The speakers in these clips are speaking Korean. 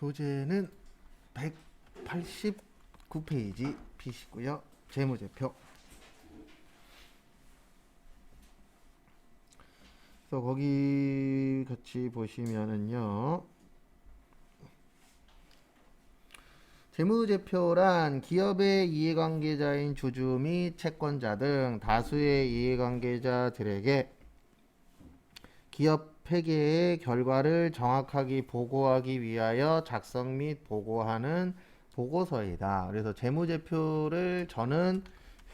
교재는 189페이지 B시고요. 재무제표. 그래서 거기 같이 보시면은요. 재무제표란 기업의 이해관계자인 주주 및 채권자 등 다수의 이해관계자들에게 기업 회계의 결과를 정확하게 보고하기 위하여 작성 및 보고하는 보고서이다. 그래서 재무제표를 저는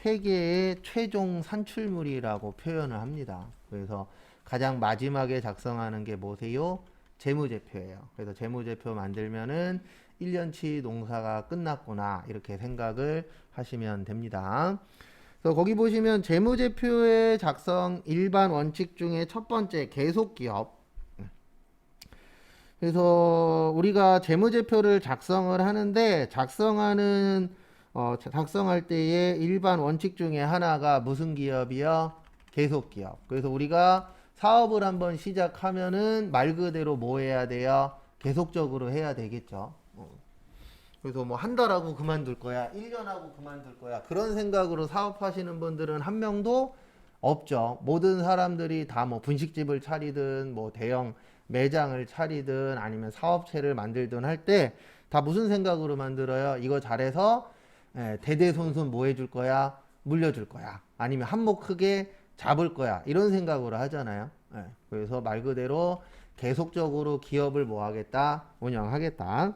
회계의 최종 산출물이라고 표현을 합니다. 그래서 가장 마지막에 작성하는 게 뭐세요? 재무제표예요. 그래서 재무제표 만들면은 1년치 농사가 끝났구나 이렇게 생각을 하시면 됩니다. 그래서 거기 보시면 재무제표의 작성 일반 원칙 중에 첫 번째 계속기업. 그래서 우리가 재무제표를 작성을 하는데 작성할 때의 일반 원칙 중에 하나가 무슨 기업이요? 계속기업. 그래서 우리가 사업을 한번 시작하면은 말 그대로 뭐 해야 돼요? 계속적으로 해야 되겠죠. 그래서 뭐 한 달 하고 그만둘 거야, 1년 하고 그만둘 거야, 그런 생각으로 사업하시는 분들은 한 명도 없죠. 모든 사람들이 다 뭐 분식집을 차리든 뭐 대형 매장을 차리든 아니면 사업체를 만들든 할 때 다 무슨 생각으로 만들어요? 이거 잘해서 대대손손 뭐 해줄 거야? 물려줄 거야. 아니면 한몫 크게 잡을 거야. 이런 생각으로 하잖아요. 그래서 말 그대로 계속적으로 기업을 뭐 하겠다? 운영하겠다.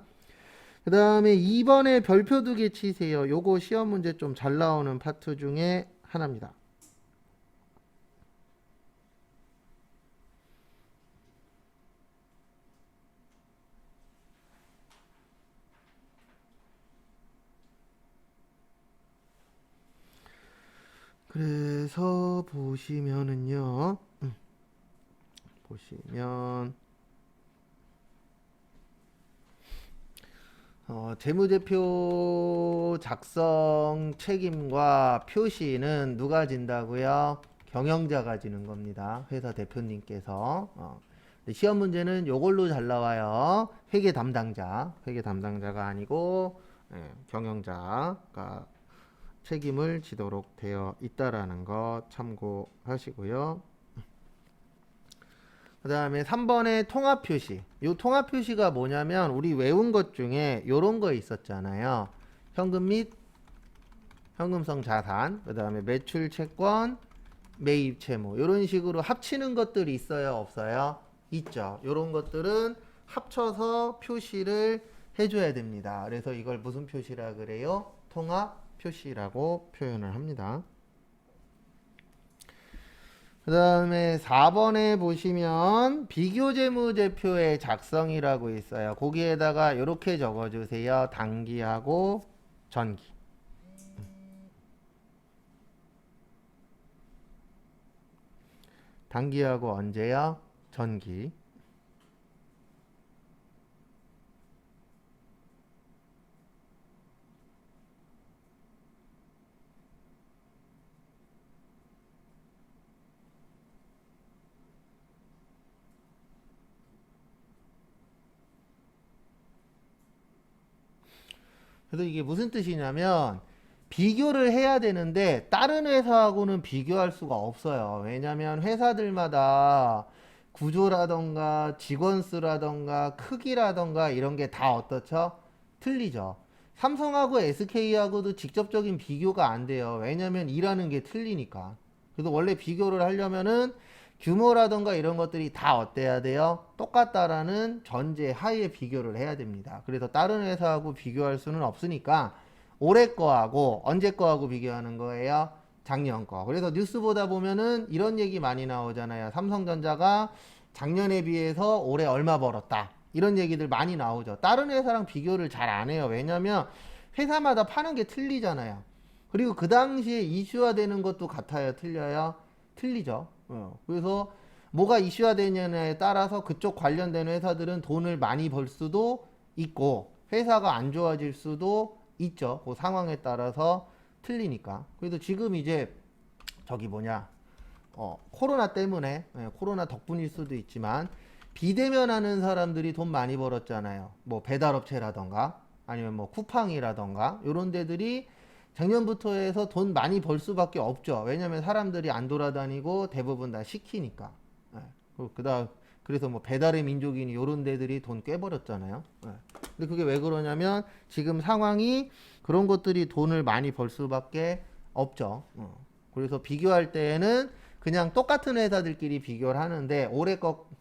그 다음에 2번에 별표 2개 치세요. 요거 시험 문제 좀 잘 나오는 파트 중에 하나입니다. 그래서 보시면은요. 보시면 재무제표 작성 책임과 표시는 누가 진다고요? 경영자가 지는 겁니다. 회사 대표님께서. 시험 문제는 요걸로 잘 나와요. 회계 담당자가 아니고 경영자가 책임을 지도록 되어 있다라는 거 참고하시고요. 그 다음에 3번의 통합표시. 이 통합표시가 뭐냐면 우리 외운 것 중에 요런 거 있었잖아요. 현금 및 현금성 자산, 그 다음에 매출 채권, 매입 채무, 이런 식으로 합치는 것들이 있어요, 없어요? 있죠. 이런 것들은 합쳐서 표시를 해줘야 됩니다. 그래서 이걸 무슨 표시라 그래요? 통합 표시라고 표현을 합니다. 그 다음에 4번에 보시면 비교재무제표의 작성이라고 있어요. 거기에다가 이렇게 적어주세요. 단기하고 전기. 단기하고 언제요? 전기. 그래서 이게 무슨 뜻이냐면 비교를 해야 되는데 다른 회사하고는 비교할 수가 없어요. 왜냐면 회사들마다 구조라던가 직원 수라던가 크기라던가 이런 게 다 어떻죠? 틀리죠. 삼성하고 SK하고도 직접적인 비교가 안 돼요. 왜냐면 일하는 게 틀리니까. 그래서 원래 비교를 하려면은 규모라던가 이런 것들이 다 어때야 돼요? 똑같다라는 전제 하에 비교를 해야 됩니다. 그래서 다른 회사하고 비교할 수는 없으니까 올해 거하고 언제 거하고 비교하는 거예요? 작년 거. 그래서 뉴스 보다 보면은 이런 얘기 많이 나오잖아요. 삼성전자가 작년에 비해서 올해 얼마 벌었다. 이런 얘기들 많이 나오죠. 다른 회사랑 비교를 잘 안 해요. 왜냐면 회사마다 파는 게 틀리잖아요. 그리고 그 당시에 이슈화 되는 것도 같아요. 틀려요? 틀리죠. 그래서 뭐가 이슈화 되냐에 따라서 그쪽 관련된 회사들은 돈을 많이 벌 수도 있고 회사가 안 좋아질 수도 있죠. 그 상황에 따라서 틀리니까. 그래서 지금 이제 저기 코로나 때문에 코로나 덕분일 수도 있지만 비대면 하는 사람들이 돈 많이 벌었잖아요. 뭐 배달업체라던가 아니면 뭐 쿠팡이라던가 이런 데들이 작년부터 해서 돈 많이 벌 수밖에 없죠. 왜냐면 사람들이 안 돌아다니고 대부분 다 시키니까. 예. 그다음 그래서 뭐 배달의 민족이니 이런 데들이 돈 꽤 벌었잖아요. 예. 근데 그게 왜 그러냐면 지금 상황이 그런 것들이 돈을 많이 벌 수밖에 없죠. 그래서 비교할 때에는 그냥 똑같은 회사들끼리 비교를 하는데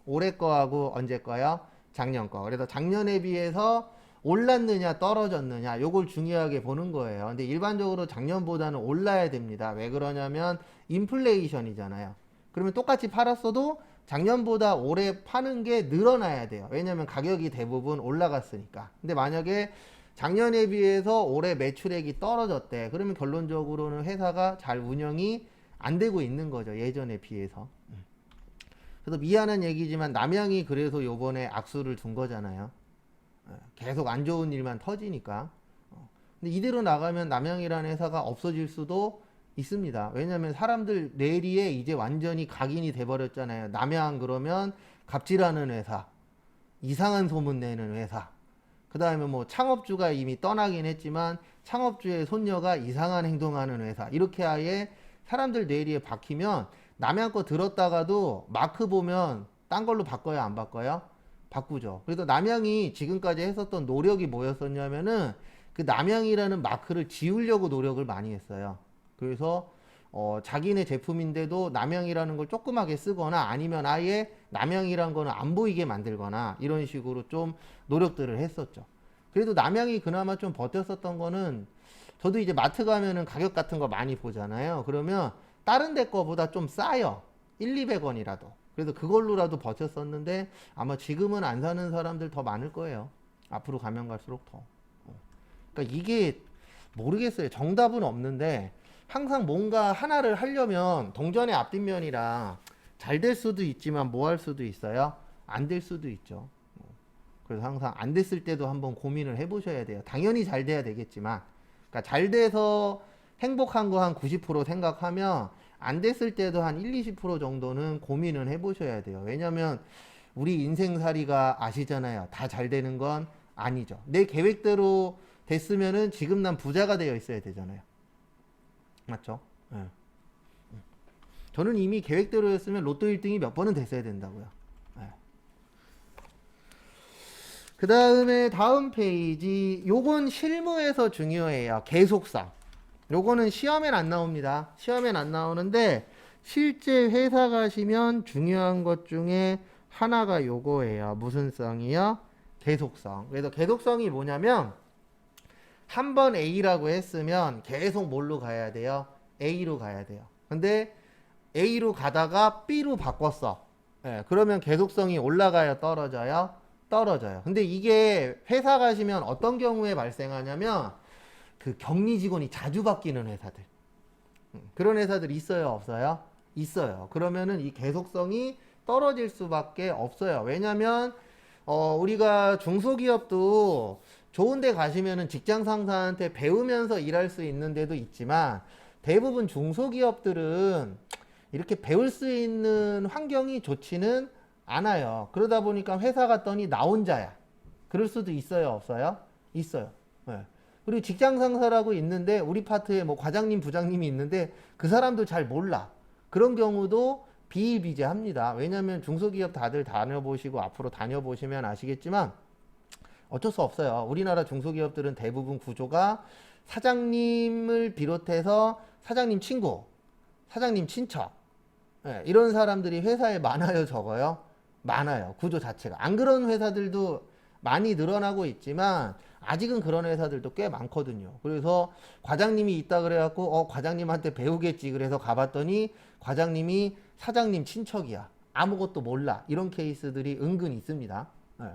올해 거하고 언제 거요? 작년 거. 그래서 작년에 비해서 올랐느냐 떨어졌느냐 요걸 중요하게 보는 거예요. 근데 일반적으로 작년보다는 올라야 됩니다. 왜 그러냐면 인플레이션이잖아요. 그러면 똑같이 팔았어도 작년보다 올해 파는 게 늘어나야 돼요. 왜냐면 가격이 대부분 올라갔으니까. 근데 만약에 작년에 비해서 올해 매출액이 떨어졌대. 그러면 결론적으로는 회사가 잘 운영이 안 되고 있는 거죠. 예전에 비해서. 그래서 미안한 얘기지만 남양이 그래서 요번에 악수를 둔 거잖아요. 계속 안 좋은 일만 터지니까. 근데 이대로 나가면 남양이라는 회사가 없어질 수도 있습니다. 왜냐면 사람들 뇌리에 이제 완전히 각인이 돼버렸잖아요. 남양 그러면 갑질하는 회사, 이상한 소문 내는 회사. 그 다음에 뭐 창업주가 이미 떠나긴 했지만 창업주의 손녀가 이상한 행동하는 회사. 이렇게 아예 사람들 뇌리에 박히면 남양 거 들었다가도 마크 보면 딴 걸로 바꿔요, 안 바꿔요? 바꾸죠. 그래서 남양이 지금까지 했었던 노력이 뭐였었냐면은 그 남양이라는 마크를 지우려고 노력을 많이 했어요. 그래서 자기네 제품인데도 남양이라는 걸 조그맣게 쓰거나 아니면 아예 남양이란 거는 안 보이게 만들거나 이런 식으로 좀 노력들을 했었죠. 그래도 남양이 그나마 좀 버텼었던 거는 저도 이제 마트 가면은 가격 같은 거 많이 보잖아요. 그러면 다른 데 거보다 좀 싸요. 1, 200원이라도. 그래서 그걸로라도 버텼었는데 아마 지금은 안 사는 사람들 더 많을 거예요. 앞으로 가면 갈수록 더. 그러니까 이게 모르겠어요. 정답은 없는데 항상 뭔가 하나를 하려면 동전의 앞뒷면이라 잘 될 수도 있지만 뭐 할 수도 있어요. 안 될 수도 있죠. 그래서 항상 안 됐을 때도 한번 고민을 해보셔야 돼요. 당연히 잘 돼야 되겠지만 그러니까 잘 돼서 행복한 거 한 90% 생각하면 안 됐을 때도 한 1, 20% 정도는 고민을 해보셔야 돼요. 왜냐면 우리 인생살이가 아시잖아요. 다 잘 되는 건 아니죠. 내 계획대로 됐으면은 지금 난 부자가 되어 있어야 되잖아요. 맞죠? 네. 저는 이미 계획대로였으면 로또 1등이 몇 번은 됐어야 된다고요. 네. 그 다음에 다음 페이지 요건 실무에서 중요해요. 계속상. 요거는 시험엔 안 나옵니다. 시험엔 안 나오는데 실제 회사 가시면 중요한 것 중에 하나가 요거예요. 무슨 성이요? 계속성. 그래서 계속성이 뭐냐면 한 번 A라고 했으면 계속 뭘로 가야 돼요? A로 가야 돼요. 근데 A로 가다가 B로 바꿨어. 예, 그러면 계속성이 올라가요? 떨어져요? 떨어져요. 근데 이게 회사 가시면 어떤 경우에 발생하냐면 그 격리 직원이 자주 바뀌는 회사들. 그런 회사들 있어요? 없어요? 있어요. 그러면은 이 계속성이 떨어질 수밖에 없어요. 왜냐면 우리가 중소기업도 좋은 데 가시면은 직장 상사한테 배우면서 일할 수 있는 데도 있지만 대부분 중소기업들은 이렇게 배울 수 있는 환경이 좋지는 않아요. 그러다 보니까 회사 갔더니 나 혼자야. 그럴 수도 있어요? 없어요? 있어요. 네. 그리고 직장 상사라고 있는데 우리 파트에 뭐 과장님, 부장님이 있는데 그 사람도 잘 몰라. 그런 경우도 비일비재합니다. 왜냐하면 중소기업 다들 다녀보시고 앞으로 다녀보시면 아시겠지만 어쩔 수 없어요. 우리나라 중소기업들은 대부분 구조가 사장님을 비롯해서 사장님 친구, 사장님 친척, 네, 이런 사람들이 회사에 많아요, 적어요? 많아요. 구조 자체가. 안 그런 회사들도 많이 늘어나고 있지만 아직은 그런 회사들도 꽤 많거든요. 그래서 과장님이 있다 그래갖고 과장님한테 배우겠지 그래서 가봤더니 과장님이 사장님 친척이야. 아무것도 몰라. 이런 케이스들이 은근 있습니다. 네.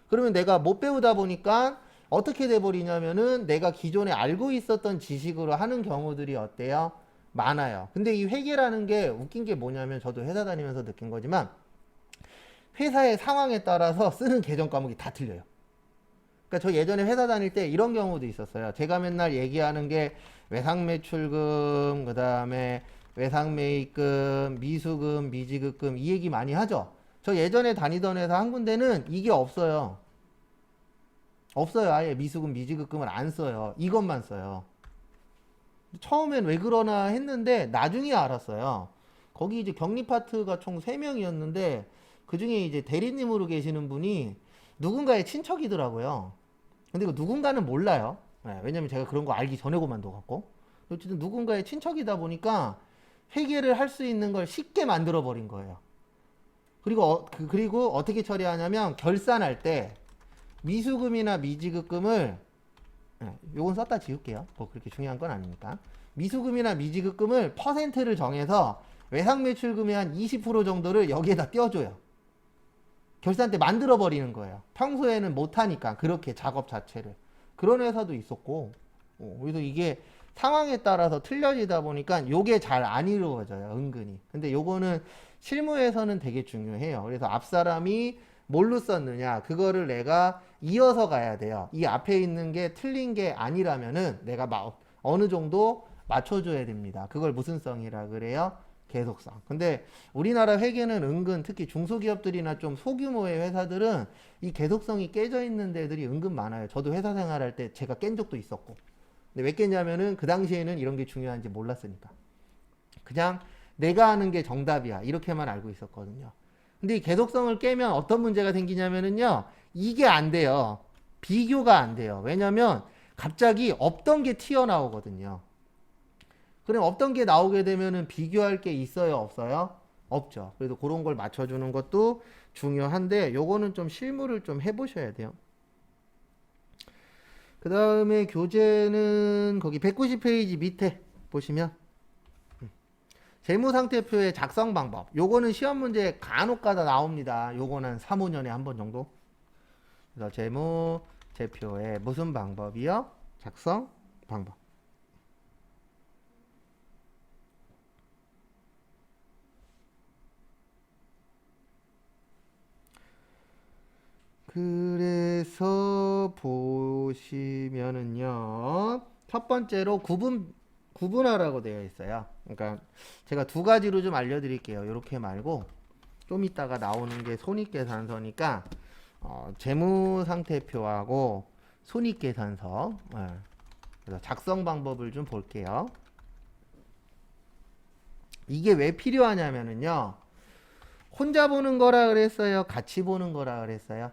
그러면 내가 못 배우다 보니까 어떻게 돼버리냐면은 내가 기존에 알고 있었던 지식으로 하는 경우들이 어때요? 많아요. 근데 이 회계라는 게 웃긴 게 뭐냐면 저도 회사 다니면서 느낀 거지만 회사의 상황에 따라서 쓰는 계정 과목이 다 틀려요. 그러니까 저 예전에 회사 다닐 때 이런 경우도 있었어요. 제가 맨날 얘기하는 게 외상매출금, 그 다음에 외상매입금, 미수금, 미지급금 이 얘기 많이 하죠. 저 예전에 다니던 회사 한 군데는 이게 없어요. 없어요. 아예 미수금, 미지급금을 안 써요. 이것만 써요. 처음엔 왜 그러나 했는데 나중에 알았어요. 거기 이제 격리 파트가 총 3명이었는데 그 중에 이제 대리님으로 계시는 분이 누군가의 친척이더라고요. 근데 그 누군가는 몰라요. 네, 왜냐면 제가 그런 거 알기 전에 그만둬갖고. 어쨌든 누군가의 친척이다 보니까 회계를 할 수 있는 걸 쉽게 만들어 버린 거예요. 그리고 어떻게 처리하냐면 결산할 때 미수금이나 미지급금을 요건 썼다 지울게요. 뭐 그렇게 중요한 건 아니니까. 미수금이나 미지급금을 퍼센트를 정해서 외상매출금의 한 20% 정도를 여기에다 띄워줘요. 결산 때 만들어 버리는 거예요. 평소에는 못하니까 그렇게 작업 자체를. 그런 회사도 있었고. 그래서 이게 상황에 따라서 틀려지다 보니까 요게 잘 안 이루어져요. 은근히. 근데 요거는 실무에서는 되게 중요해요. 그래서 앞 사람이 뭘로 썼느냐 그거를 내가 이어서 가야 돼요. 이 앞에 있는 게 틀린 게 아니라면은 내가 어느 정도 맞춰줘야 됩니다. 그걸 무슨 성이라 그래요? 계속성. 근데 우리나라 회계는 은근 특히 중소기업들이나 좀 소규모의 회사들은 이 계속성이 깨져 있는 데들이 은근 많아요. 저도 회사 생활할 때 제가 깬 적도 있었고. 근데 왜 깼냐면은 그 당시에는 이런 게 중요한지 몰랐으니까. 그냥 내가 하는 게 정답이야. 이렇게만 알고 있었거든요. 근데 이 계속성을 깨면 어떤 문제가 생기냐면은요. 이게 안 돼요. 비교가 안 돼요. 왜냐면 갑자기 없던 게 튀어나오거든요. 그럼 없던 게 나오게 되면은 비교할 게 있어요, 없어요? 없죠. 그래서 그런 걸 맞춰주는 것도 중요한데 요거는 좀 실무를 좀 해보셔야 돼요. 그 다음에 교재는 거기 190페이지 밑에 보시면 재무상태표의 작성 방법. 요거는 시험 문제 간혹가다 나옵니다. 요거는 3, 5년에 한 번 정도. 그래서 재무제표의 무슨 방법이요? 작성 방법. 그래서 보시면은요. 첫 번째로 구분하라고 되어 있어요. 그러니까 제가 두 가지로 좀 알려드릴게요. 이렇게 말고 좀 이따가 나오는 게 손익계산서니까 재무상태표하고 손익계산서 그래서 작성 방법을 좀 볼게요. 이게 왜 필요하냐면은요. 혼자 보는 거라 그랬어요? 같이 보는 거라 그랬어요?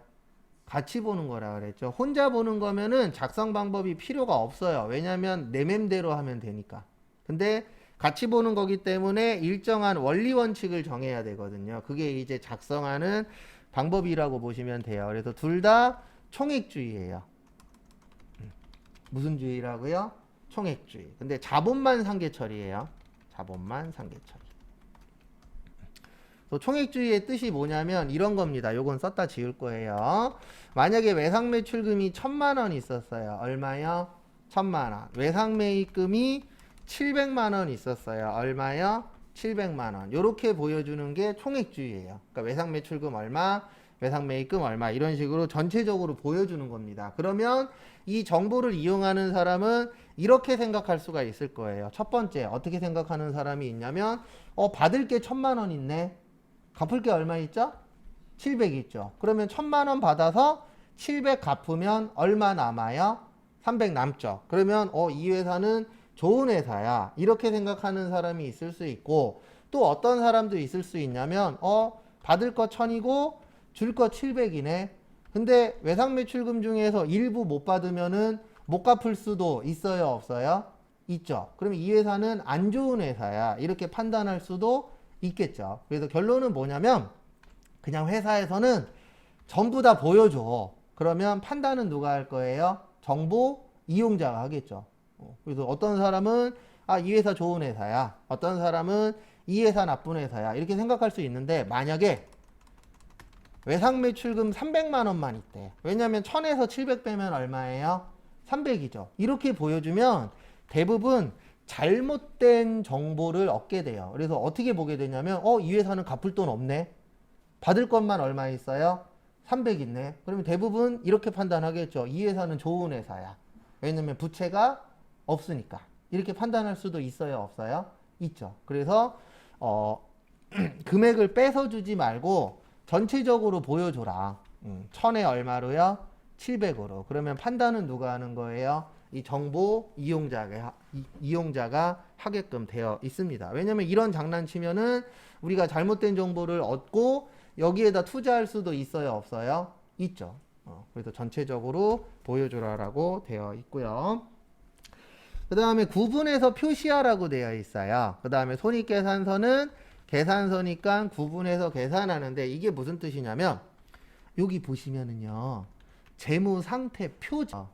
같이 보는 거라 그랬죠. 혼자 보는 거면은 작성 방법이 필요가 없어요. 왜냐면 내 맘대로 하면 되니까. 근데 같이 보는 거기 때문에 일정한 원리 원칙을 정해야 되거든요. 그게 이제 작성하는 방법이라고 보시면 돼요. 그래서 둘 다 총액주의예요. 무슨 주의라고요? 총액주의. 근데 자본만 상계처리예요. 자본만 상계처리. 총액주의의 뜻이 뭐냐면 이런 겁니다. 요건 썼다 지울 거예요. 만약에 외상매출금이 1,000만 원 있었어요. 얼마요? 1,000만 원. 외상매입금이 700만 원 있었어요. 얼마요? 700만 원. 요렇게 보여주는 게 총액주의예요. 그러니까 외상매출금 얼마, 외상매입금 얼마 이런 식으로 전체적으로 보여주는 겁니다. 그러면 이 정보를 이용하는 사람은 이렇게 생각할 수가 있을 거예요. 첫 번째 어떻게 생각하는 사람이 있냐면 받을 게 1,000만 원 있네. 갚을 게 얼마 있죠? 700 있죠. 그러면 1,000만 원 받아서 700 갚으면 얼마 남아요? 300 남죠. 그러면 이 회사는 좋은 회사야. 이렇게 생각하는 사람이 있을 수 있고 또 어떤 사람도 있을 수 있냐면 받을 거 1,000이고 줄 거 700이네. 근데 외상매출금 중에서 일부 못 받으면은 못 갚을 수도 있어요, 없어요? 있죠. 그러면 이 회사는 안 좋은 회사야. 이렇게 판단할 수도 있겠죠. 그래서 결론은 뭐냐면 그냥 회사에서는 전부 다 보여줘. 그러면 판단은 누가 할 거예요? 정보 이용자가 하겠죠. 그래서 어떤 사람은 이 회사 좋은 회사야. 어떤 사람은 이 회사 나쁜 회사야. 이렇게 생각할 수 있는데 만약에 외상매출금 300만 원만 있대. 왜냐면 1000에서 700 빼면 얼마예요? 300이죠. 이렇게 보여주면 대부분 잘못된 정보를 얻게 돼요. 그래서 어떻게 보게 되냐면 이 회사는 갚을 돈 없네. 받을 것만 얼마 있어요? 300 있네. 그러면 대부분 이렇게 판단하겠죠. 이 회사는 좋은 회사야. 왜냐면 부채가 없으니까. 이렇게 판단할 수도 있어요, 없어요? 있죠. 그래서 금액을 뺏어 주지 말고 전체적으로 보여줘라. 1000에 얼마로요? 700으로. 그러면 판단은 누가 하는 거예요? 이 정보 이용자가 하게끔 되어 있습니다. 왜냐면 이런 장난치면은 우리가 잘못된 정보를 얻고 여기에다 투자할 수도 있어요, 없어요? 있죠. 그래서 전체적으로 보여주라라고 되어 있고요. 그 다음에 구분해서 표시하라고 되어 있어요. 그 다음에 손익계산서는 계산서니까 구분해서 계산하는데 이게 무슨 뜻이냐면 여기 보시면은요. 재무상태표죠.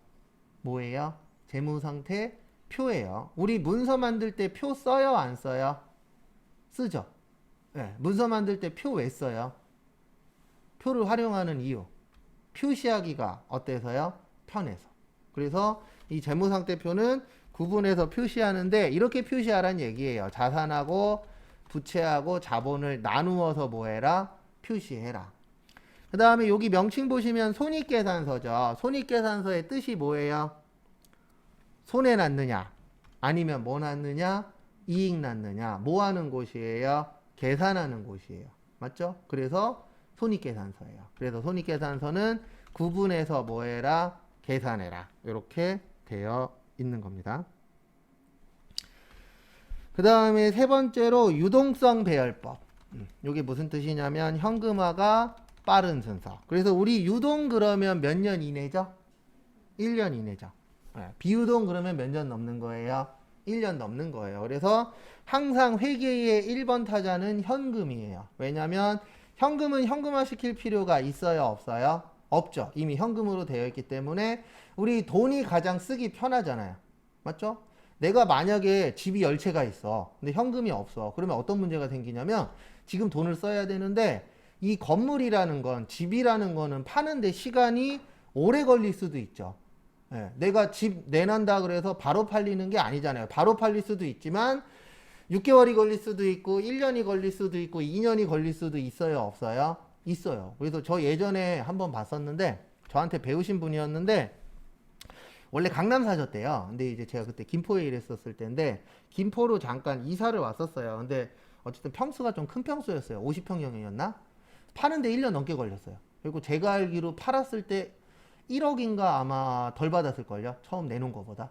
뭐예요? 재무상태표예요. 우리 문서 만들 때 표 써요? 안 써요? 쓰죠. 네, 문서 만들 때 표 왜 써요? 표를 활용하는 이유. 표시하기가 어때서요? 편해서. 그래서 이 재무상태표는 구분해서 표시하는데 이렇게 표시하라는 얘기예요. 자산하고 부채하고 자본을 나누어서 뭐해라? 표시해라. 그 다음에 여기 명칭 보시면 손익계산서죠. 손익계산서의 뜻이 뭐예요? 손해 났느냐? 아니면 뭐 났느냐? 이익 났느냐? 뭐 하는 곳이에요? 계산하는 곳이에요. 맞죠? 그래서 손익계산서예요. 그래서 손익계산서는 구분해서 뭐해라? 계산해라. 이렇게 되어 있는 겁니다. 그 다음에 세 번째로 유동성 배열법. 이게 무슨 뜻이냐면 현금화가 빠른 순서. 그래서 우리 유동 그러면 몇 년 이내죠? 1년 이내죠. 비유동 그러면 몇 년 넘는 거예요? 1년 넘는 거예요. 그래서 항상 회계의 1번 타자는 현금이에요. 왜냐하면 현금은 현금화 시킬 필요가 있어요? 없어요? 없죠. 이미 현금으로 되어 있기 때문에 우리 돈이 가장 쓰기 편하잖아요. 맞죠? 내가 만약에 집이 10채가 있어. 근데 현금이 없어. 그러면 어떤 문제가 생기냐면 지금 돈을 써야 되는데 이 건물이라는 건, 집이라는 거는 파는데 시간이 오래 걸릴 수도 있죠. 예, 내가 집 내난다 그래서 바로 팔리는 게 아니잖아요. 바로 팔릴 수도 있지만 6개월이 걸릴 수도 있고 1년이 걸릴 수도 있고 2년이 걸릴 수도 있어요, 없어요? 있어요. 그래서 저 예전에 한번 봤었는데 저한테 배우신 분이었는데 원래 강남 사셨대요. 근데 이제 제가 그때 김포에 일했었을 때인데 김포로 잠깐 이사를 왔었어요. 근데 어쨌든 평수가 좀 큰 평수였어요. 50평형이었나? 파는데 1년 넘게 걸렸어요. 그리고 제가 알기로 팔았을 때 1억인가 아마 덜 받았을걸요. 처음 내놓은 거보다.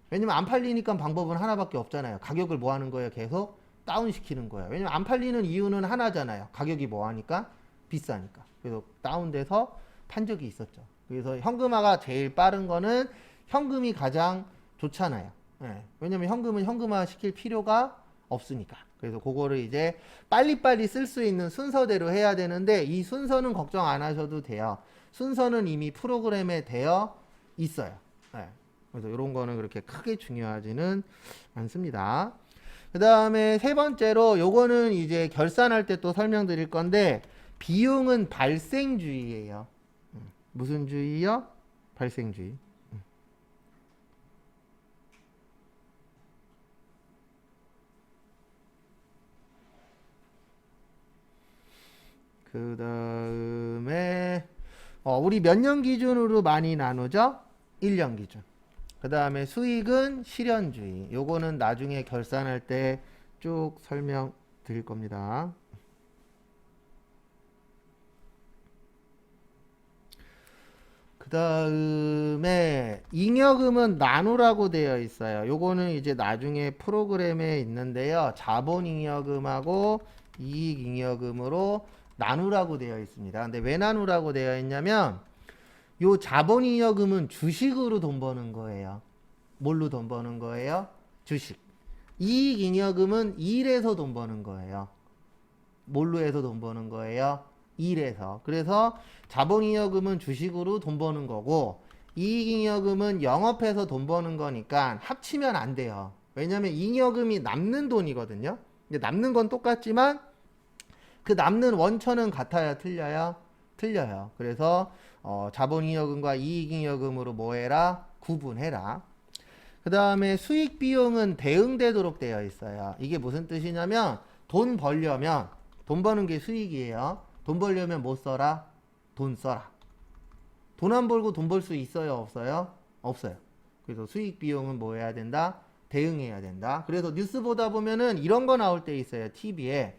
왜냐면 안 팔리니까 방법은 하나밖에 없잖아요. 가격을 뭐 하는 거예요? 계속 다운시키는 거예요. 왜냐면 안 팔리는 이유는 하나잖아요. 가격이 뭐 하니까? 비싸니까. 그래서 다운돼서 판 적이 있었죠. 그래서 현금화가 제일 빠른 거는 현금이 가장 좋잖아요. 예. 왜냐면 현금은 현금화 시킬 필요가 없으니까. 그래서 그거를 이제 빨리빨리 쓸 수 있는 순서대로 해야 되는데 이 순서는 걱정 안 하셔도 돼요. 순서는 이미 프로그램에 되어 있어요. 예. 그래서 이런 거는 그렇게 크게 중요하지는 않습니다. 그 다음에 세 번째로 요거는 이제 결산할 때 또 설명드릴 건데 비용은 발생주의예요. 무슨 주의요? 발생주의. 그 다음에 우리 몇 년 기준으로 많이 나누죠? 1년 기준. 그 다음에 수익은 실현주의. 요거는 나중에 결산할 때 쭉 설명 드릴 겁니다. 그 다음에 잉여금은 나누라고 되어 있어요. 요거는 이제 나중에 프로그램에 있는데요. 자본잉여금하고 이익잉여금으로 나누라고 되어 있습니다. 근데 왜 나누라고 되어 있냐면 요 자본잉여금은 주식으로 돈 버는 거예요. 뭘로 돈 버는 거예요? 주식. 이익잉여금은 일에서 돈 버는 거예요. 뭘로 해서 돈 버는 거예요? 일에서. 그래서 자본잉여금은 주식으로 돈 버는 거고 이익잉여금은 영업해서 돈 버는 거니까 합치면 안 돼요. 왜냐면 잉여금이 남는 돈이거든요. 근데 남는 건 똑같지만 그 남는 원천은 같아야 틀려요? 틀려요. 그래서 자본잉여금과 이익잉여금으로 뭐 해라? 구분해라. 그 다음에 수익비용은 대응되도록 되어 있어요. 이게 무슨 뜻이냐면 돈 벌려면 돈 버는 게 수익이에요. 돈 벌려면 뭐 써라? 돈 써라. 돈 안 벌고 돈 벌 수 있어요? 없어요? 없어요. 그래서 수익비용은 뭐 해야 된다? 대응해야 된다. 그래서 뉴스 보다 보면은 이런 거 나올 때 있어요. TV에.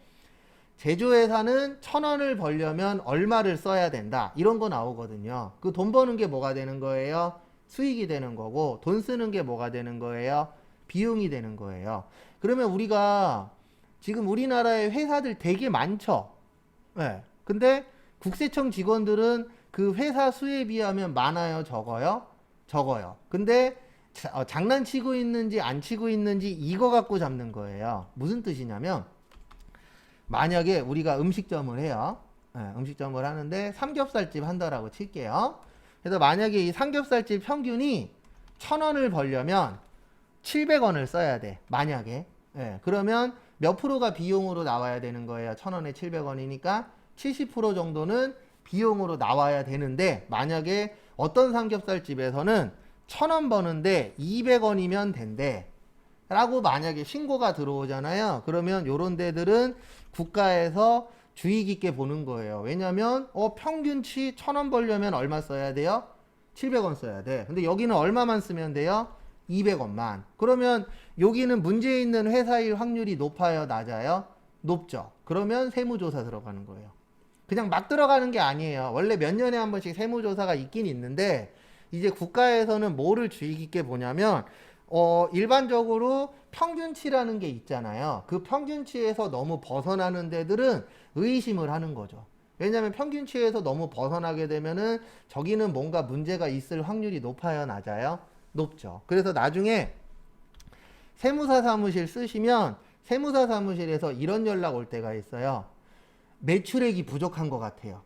제조회사는 1,000원을 벌려면 얼마를 써야 된다. 이런 거 나오거든요. 그 돈 버는 게 뭐가 되는 거예요? 수익이 되는 거고, 돈 쓰는 게 뭐가 되는 거예요? 비용이 되는 거예요. 그러면 우리가 지금 우리나라에 회사들 되게 많죠? 네. 근데 국세청 직원들은 그 회사 수에 비하면 많아요? 적어요? 적어요. 근데 장난치고 있는지 안 치고 있는지 이거 갖고 잡는 거예요. 무슨 뜻이냐면 만약에 우리가 음식점을 해요. 음식점을 하는데 삼겹살집 한다라고 칠게요. 그래서 만약에 이 삼겹살집 평균이 1,000원을 벌려면 700원을 써야 돼. 만약에. 그러면 몇 프로가 비용으로 나와야 되는 거예요? 1,000원에 700원이니까 70% 정도는 비용으로 나와야 되는데, 만약에 어떤 삼겹살집에서는 1,000원 버는데 200원이면 된대 라고 만약에 신고가 들어오잖아요. 그러면 요런 데들은 국가에서 주의 깊게 보는 거예요. 왜냐면 평균치 1,000원 벌려면 얼마 써야 돼요? 700원 써야 돼. 근데 여기는 얼마만 쓰면 돼요? 200원만. 그러면 여기는 문제 있는 회사일 확률이 높아요, 낮아요? 높죠. 그러면 세무조사 들어가는 거예요. 그냥 막 들어가는 게 아니에요. 원래 몇 년에 한 번씩 세무조사가 있긴 있는데, 이제 국가에서는 뭐를 주의 깊게 보냐면 일반적으로 평균치라는 게 있잖아요. 그 평균치에서 너무 벗어나는 데들은 의심을 하는 거죠. 왜냐하면 평균치에서 너무 벗어나게 되면은 저기는 뭔가 문제가 있을 확률이 높아요, 낮아요? 높죠. 그래서 나중에 세무사 사무실 쓰시면 세무사 사무실에서 이런 연락 올 때가 있어요. 매출액이 부족한 것 같아요.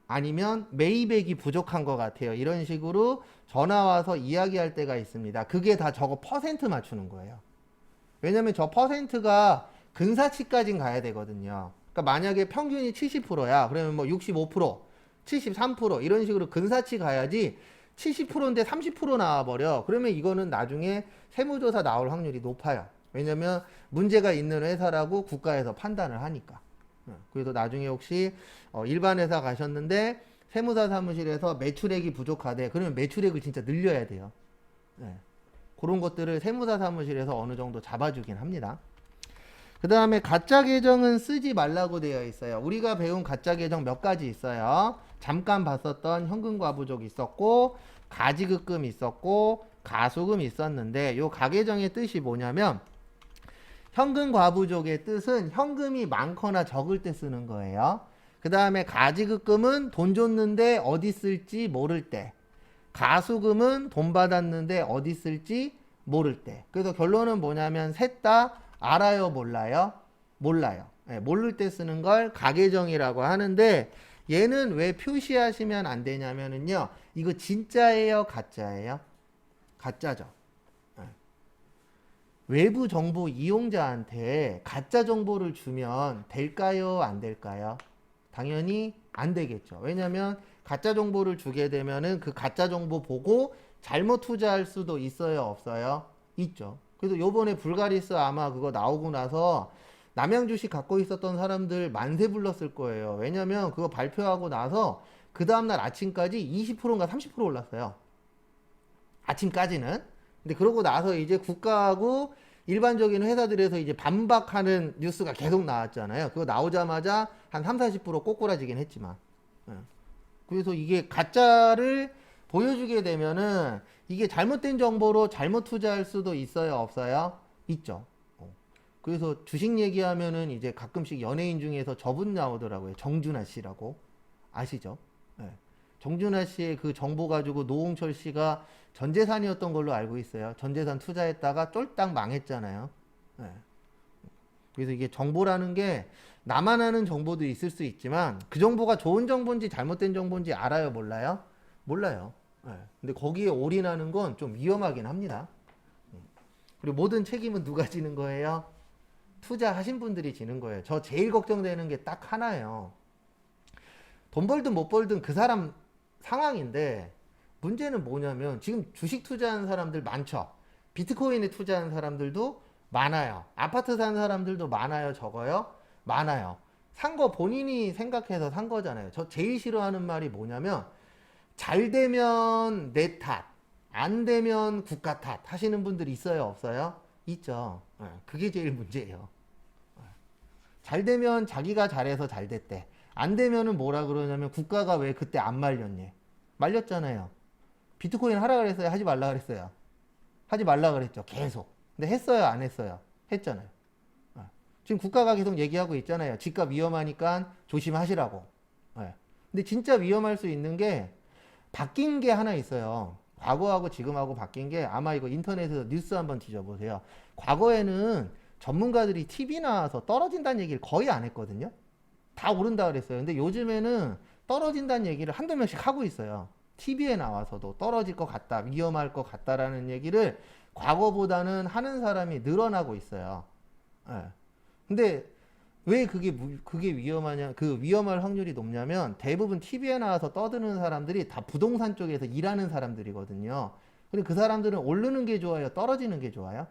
아니면 매입액이 부족한 것 같아요. 이런 식으로 전화 와서 이야기할 때가 있습니다. 그게 다 저거 퍼센트 맞추는 거예요. 왜냐면 저 퍼센트가 근사치까진 가야 되거든요. 그러니까 만약에 평균이 70%야. 그러면 뭐 65%, 73% 이런 식으로 근사치 가야지 70%인데 30% 나와버려. 그러면 이거는 나중에 세무조사 나올 확률이 높아요. 왜냐면 문제가 있는 회사라고 국가에서 판단을 하니까. 그래서 나중에 혹시 일반 회사 가셨는데 세무사 사무실에서 매출액이 부족하대. 그러면 매출액을 진짜 늘려야 돼요. 그런 것들을 세무사 사무실에서 어느 정도 잡아주긴 합니다. 그 다음에 가짜 계정은 쓰지 말라고 되어 있어요. 우리가 배운 가짜 계정 몇 가지 있어요. 잠깐 봤었던 현금과부족 있었고, 가지급금 있었고, 가수금 있었는데, 요 가계정의 뜻이 뭐냐면 현금과부족의 뜻은 현금이 많거나 적을 때 쓰는 거예요. 그 다음에 가지급금은 돈 줬는데 어디 쓸지 모를 때, 가수금은 돈 받았는데 어디 쓸지 모를 때. 그래서 결론은 뭐냐면 셋 다 알아요, 몰라요? 몰라요. 모를 때 쓰는 걸 가계정이라고 하는데, 얘는 왜 표시하시면 안 되냐면은요, 이거 진짜예요, 가짜예요? 가짜죠. 외부 정보 이용자한테 가짜 정보를 주면 될까요? 안 될까요? 당연히 안 되겠죠. 왜냐면 가짜 정보를 주게 되면은 그 가짜 정보 보고 잘못 투자할 수도 있어요, 없어요? 있죠. 그래서 요번에 불가리스 아마 그거 나오고 나서 남양 주식 갖고 있었던 사람들 만세 불렀을 거예요. 왜냐면 그거 발표하고 나서 그 다음날 아침까지 20%인가 30% 올랐어요. 아침까지는. 근데 그러고 나서 이제 국가하고 일반적인 회사들에서 이제 반박하는 뉴스가 계속 나왔잖아요. 그거 나오자마자 한 3, 40% 꼬꾸라지긴 했지만. 그래서 이게 가짜를 보여주게 되면은 이게 잘못된 정보로 잘못 투자할 수도 있어요, 없어요? 있죠. 그래서 주식 얘기하면은 이제 가끔씩 연예인 중에서 저분 나오더라고요. 정준하 씨라고. 아시죠? 정준하 씨의 그 정보 가지고 노홍철 씨가 전 재산이었던 걸로 알고 있어요. 전 재산 투자했다가 쫄딱 망했잖아요. 그래서 이게 정보라는 게 나만 아는 정보도 있을 수 있지만 그 정보가 좋은 정보인지 잘못된 정보인지 알아요, 몰라요? 몰라요. 근데 거기에 올인하는 건 좀 위험하긴 합니다. 그리고 모든 책임은 누가 지는 거예요? 투자하신 분들이 지는 거예요. 저 제일 걱정되는 게 딱 하나예요. 돈 벌든 못 벌든 그 사람 상황인데, 문제는 뭐냐면 지금 주식 투자하는 사람들 많죠. 비트코인에 투자하는 사람들도 많아요. 아파트 산 사람들도 많아요, 적어요? 많아요. 산 거 본인이 생각해서 산 거잖아요. 저 제일 싫어하는 말이 뭐냐면 잘 되면 내 탓, 안 되면 국가 탓 하시는 분들이 있어요, 없어요? 있죠. 그게 제일 문제예요. 잘 되면 자기가 잘해서 잘 됐대. 안 되면은 뭐라 그러냐면 국가가 왜 그때 안 말렸니? 말렸잖아요. 비트코인 하라 그랬어요? 하지 말라 그랬어요? 하지 말라 그랬죠. 계속. 근데 했어요? 안 했어요? 했잖아요. 어. 지금 국가가 계속 얘기하고 있잖아요. 집값 위험하니까 조심하시라고. 예. 근데 진짜 위험할 수 있는 게 바뀐 게 하나 있어요. 과거하고 지금하고 바뀐 게 아마 이거 인터넷에서 뉴스 한번 뒤져보세요. 과거에는 전문가들이 TV 나와서 떨어진다는 얘기를 거의 안 했거든요. 다 오른다 그랬어요. 근데 요즘에는 떨어진다는 얘기를 한두 명씩 하고 있어요. TV에 나와서도 떨어질 것 같다, 위험할 것 같다라는 얘기를 과거보다는 하는 사람이 늘어나고 있어요. 예. 근데 왜 그게 위험하냐, 그 위험할 확률이 높냐면 대부분 TV에 나와서 떠드는 사람들이 다 부동산 쪽에서 일하는 사람들이거든요. 그리고 그 사람들은 오르는 게 좋아요? 떨어지는 게 좋아요?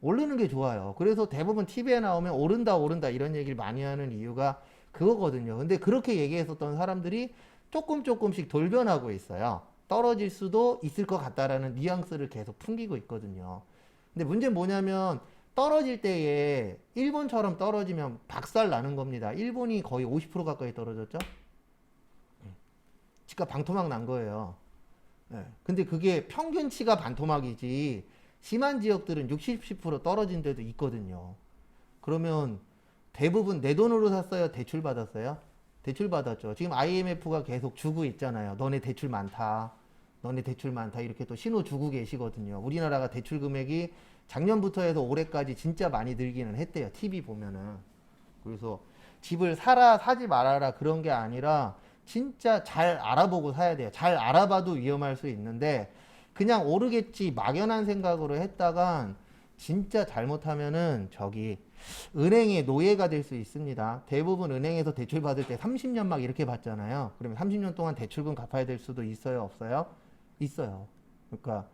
오르는 게 좋아요. 그래서 대부분 TV에 나오면 오른다, 오른다 이런 얘기를 많이 하는 이유가 그거거든요. 근데 그렇게 얘기했었던 사람들이 조금씩 돌변하고 있어요. 떨어질 수도 있을 것 같다라는 뉘앙스를 계속 풍기고 있거든요. 근데 문제는 뭐냐면 떨어질 때에 일본처럼 떨어지면 박살 나는 겁니다. 일본이 거의 50% 가까이 떨어졌죠? 집값 방토막 난 거예요. 예. 근데 그게 평균치가 반토막이지 심한 지역들은 60, 10% 떨어진 데도 있거든요. 그러면 대부분 내 돈으로 샀어요? 대출 받았어요? 대출 받았죠. 지금 IMF가 계속 주고 있잖아요. 너네 대출 많다. 너네 대출 많다. 이렇게 또 신호 주고 계시거든요. 우리나라가 대출 금액이 작년부터 해서 올해까지 진짜 많이 늘기는 했대요. TV 보면은. 그래서 집을 사라, 사지 말아라 그런 게 아니라 진짜 잘 알아보고 사야 돼요. 잘 알아봐도 위험할 수 있는데 그냥 오르겠지 막연한 생각으로 했다간 진짜 잘못하면은 저기 은행의 노예가 될 수 있습니다. 대부분 은행에서 대출 받을 때 30년 막 이렇게 받잖아요. 그러면 30년 동안 대출금 갚아야 될 수도 있어요, 없어요? 있어요. 그러니까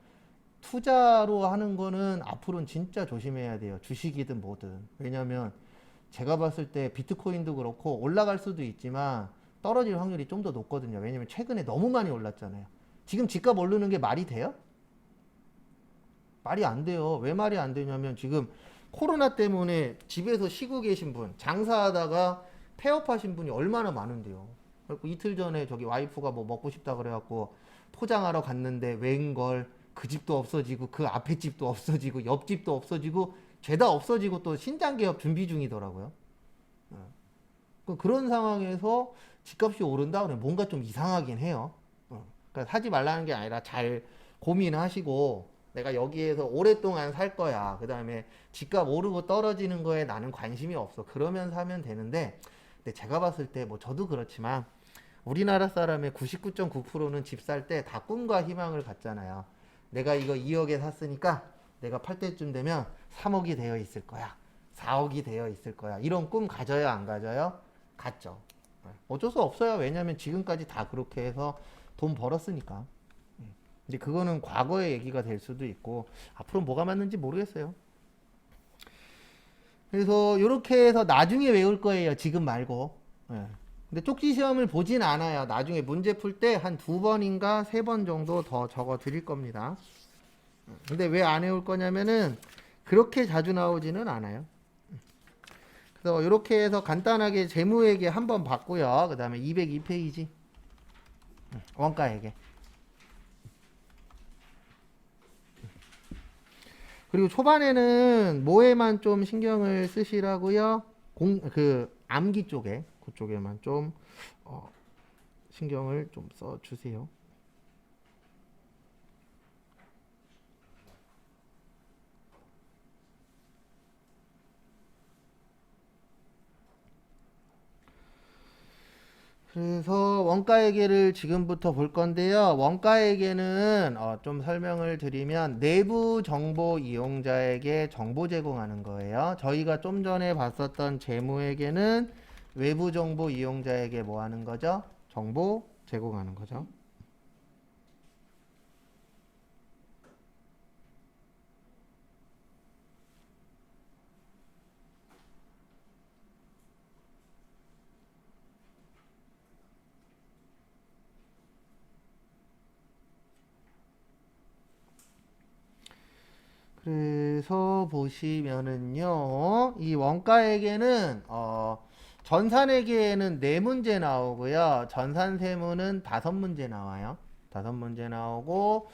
투자로 하는 거는 앞으로는 진짜 조심해야 돼요. 주식이든 뭐든. 왜냐면 제가 봤을 때 비트코인도 그렇고 올라갈 수도 있지만 떨어질 확률이 좀 더 높거든요. 왜냐면 최근에 너무 많이 올랐잖아요. 지금 집값 오르는 게 말이 돼요? 말이 안 돼요. 왜 말이 안 되냐면 지금 코로나 때문에 집에서 쉬고 계신 분, 장사하다가 폐업하신 분이 얼마나 많은데요. 그리고 이틀 전에 저기 와이프가 뭐 먹고 싶다 그래갖고 포장하러 갔는데 웬걸 그 집도 없어지고 그 앞에 집도 없어지고 옆집도 없어지고 죄다 없어지고 또 신장 개업 준비 중이더라고요. 그런 상황에서 집값이 오른다 그러면 뭔가 좀 이상하긴 해요. 그러니까 사지 말라는 게 아니라 잘 고민하시고 내가 여기에서 오랫동안 살 거야. 그 다음에 집값 오르고 떨어지는 거에 나는 관심이 없어. 그러면 사면 되는데, 근데 제가 봤을 때 뭐 저도 그렇지만 우리나라 사람의 99.9%는 집 살 때 다 꿈과 희망을 갖잖아요. 내가 이거 2억에 샀으니까 내가 팔 때쯤 되면 3억이 되어 있을 거야. 4억이 되어 있을 거야. 이런 꿈 가져요, 안 가져요? 갔죠. 어쩔 수 없어요. 왜냐면 지금까지 다 그렇게 해서 돈 벌었으니까. 근데 그거는 과거의 얘기가 될 수도 있고 앞으로 뭐가 맞는지 모르겠어요. 그래서 이렇게 해서 나중에 외울 거예요. 지금 말고. 예. 근데 쪽지 시험을 보진 않아요. 나중에 문제 풀 때 한 두 번인가 세 번 정도 더 적어 드릴 겁니다. 근데 왜 안 외울 거냐면은 그렇게 자주 나오지는 않아요. 그래서 이렇게 해서 간단하게 재무회계 한번 봤고요. 그 다음에 202페이지 원가회계. 그리고 초반에는 뭐에만 좀 신경을 쓰시라고요. 암기 쪽에 그쪽에만 좀 신경을 좀 써주세요. 그래서 원가회계를 지금부터 볼 건데요. 원가회계는 좀 설명을 드리면 내부 정보 이용자에게 정보 제공하는 거예요. 저희가 좀 전에 봤었던 재무회계는 외부 정보 이용자에게 뭐 하는 거죠? 정보 제공하는 거죠. 그래서 그래서 보시면은요, 이 원가에게는 전산에게는 4문제 나오고요. 전산세무는 5문제 나와요. 5문제 나오고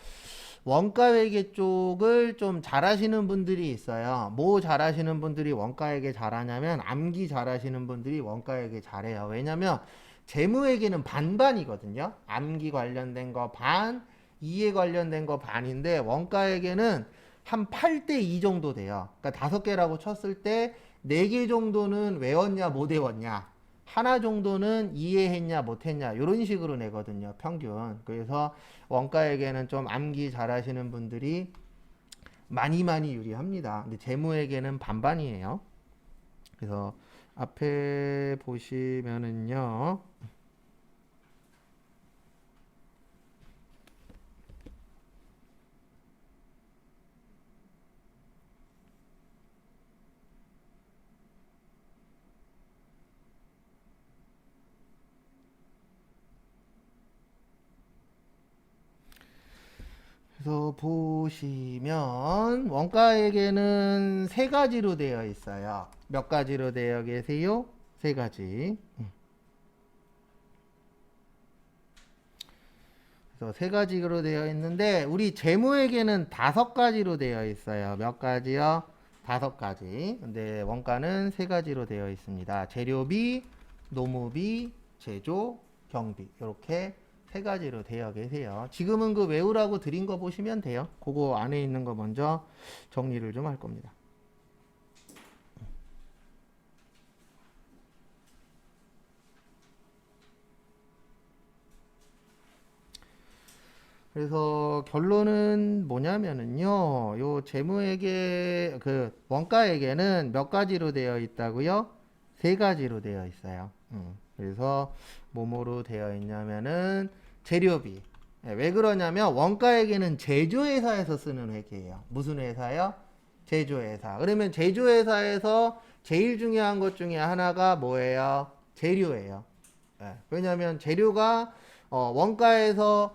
원가회계 쪽을 좀 잘하시는 분들이 있어요. 뭐 잘하시는 분들이 원가회계 잘하냐면 암기 잘하시는 분들이 원가회계 잘해요. 왜냐면 재무회계는 반반이거든요. 암기 관련된 거 반, 이해 관련된 거 반인데 원가회계는 한 8대 2 정도 돼요. 그러니까 5개라고 쳤을 때 4개 정도는 외웠냐 못 외웠냐, 하나 정도는 이해했냐 못했냐 이런 식으로 내거든요. 평균. 그래서 원가에게는 좀 암기 잘하시는 분들이 많이 유리합니다. 근데 재무에게는 반반이에요. 그래서 앞에 보시면은요, 그래서 보시면 원가에게는 3가지로 되어 있어요. 몇 가지로 되어 계세요? 3가지. 그래서 3가지로 되어 있는데 우리 재무에게는 5가지로 되어 있어요. 몇 가지요? 5가지. 근데 원가는 3가지로 되어 있습니다. 재료비, 노무비, 제조, 경비. 이렇게 3가지로 되어 계세요. 지금은 그 외우라고 드린 거 보시면 돼요. 그거 안에 있는 거 먼저 정리를 좀 할 겁니다. 그래서 결론은 뭐냐면은요, 요 재무에게, 그 원가에게는 몇 가지로 되어 있다고요? 3가지로 되어 있어요. 그래서 뭐뭐로 되어 있냐면은 재료비. 왜 그러냐면 원가에게는 제조회사에서 쓰는 회계예요. 무슨 회사요? 제조회사. 그러면 제조회사에서 제일 중요한 것 중에 하나가 뭐예요? 재료예요. 왜냐하면 재료가 원가에서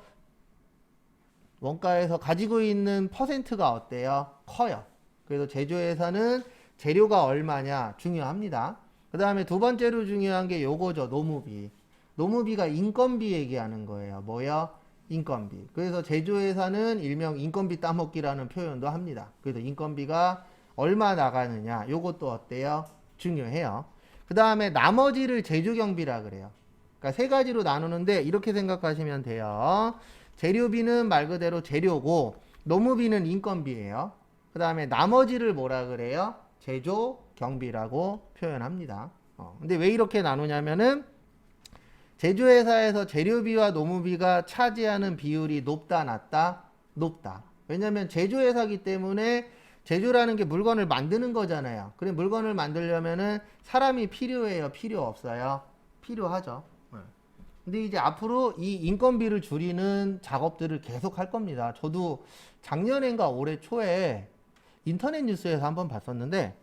가지고 있는 퍼센트가 어때요? 커요. 그래서 제조회사는 재료가 얼마냐 중요합니다. 그 다음에 2번째로 중요한 게 요거죠. 노무비. 노무비가 인건비 얘기하는 거예요. 뭐요? 인건비. 그래서 제조회사는 일명 인건비 따먹기라는 표현도 합니다. 그래서 인건비가 얼마 나가느냐 요것도 어때요? 중요해요. 그 다음에 나머지를 제조경비라 그래요. 그러니까 3가지로 나누는데 이렇게 생각하시면 돼요. 재료비는 말 그대로 재료고 노무비는 인건비예요. 그 다음에 나머지를 뭐라 그래요? 제조 경비라고 표현합니다. 근데 왜 이렇게 나누냐면은 제조회사에서 재료비와 노무비가 차지하는 비율이 높다 낮다? 높다. 왜냐면 제조회사기 때문에 제조라는 게 물건을 만드는 거잖아요. 그래 물건을 만들려면은 사람이 필요해요? 필요 없어요? 필요하죠. 근데 이제 앞으로 이 인건비를 줄이는 작업들을 계속 할 겁니다. 저도 작년인가 올해 초에 인터넷 뉴스에서 한번 봤었는데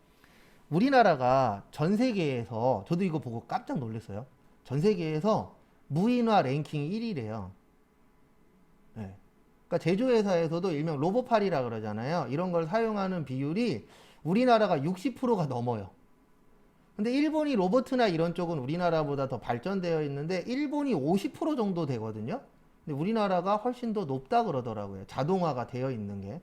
우리나라가 전 세계에서 저도 이거 보고 깜짝 놀랐어요. 전 세계에서 무인화 랭킹 1위래요. 네. 그러니까 제조회사에서도 일명 로보팔이라 그러잖아요. 이런 걸 사용하는 비율이 우리나라가 60%가 넘어요. 근데 일본이 로보트나 이런 쪽은 우리나라보다 더 발전되어 있는데 일본이 50% 정도 되거든요. 근데 우리나라가 훨씬 더 높다 그러더라고요. 자동화가 되어 있는 게.